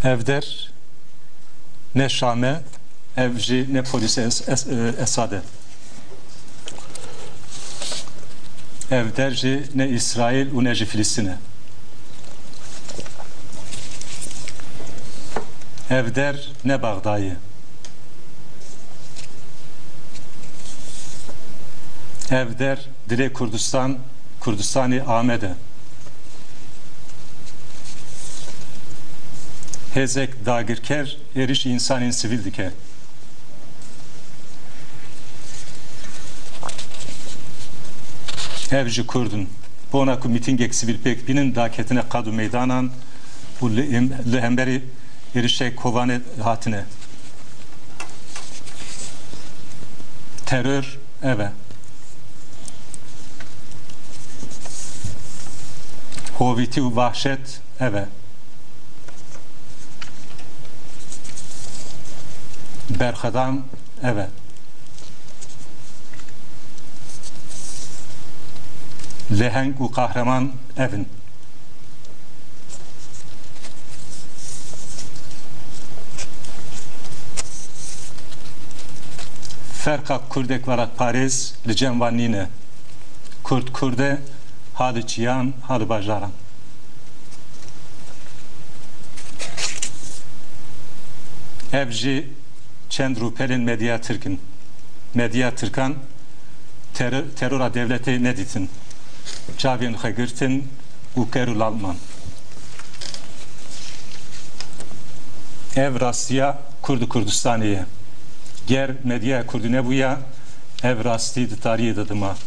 Evder ne Şam'e, evci ne polise Esad'e. Evderci ne İsrail, uneci Filistin'e. Evder ne Bağdayı. Evder dile Kurdistan, Kurdistani Ahmed'e. Hezek dagirker, eriş insanın sivil dike. Evci Kurdun, bonaku mitingek sivil pek binin daketine kadu meydanan, bu lehemberi erişe kovane hatine. Terör, eve. Hoviti u vahşet, eve. Berxedam, eve. Leheng u kahraman, evin. Ferka Kurdek varat Paris, li cemvanine. Kurd Kurde, hadı çiyan, hadı bajaran. Evci Çendrupel'in Medya Türk'ün. Medya Türk'an teröra devleti ne ditin? Çavyen Hagirtin, Ukerul Alman. Evrasya Kurdu Kurdistaniye. Ger Medya Kurdu Nebuya, Evrasti tarihi dadıma.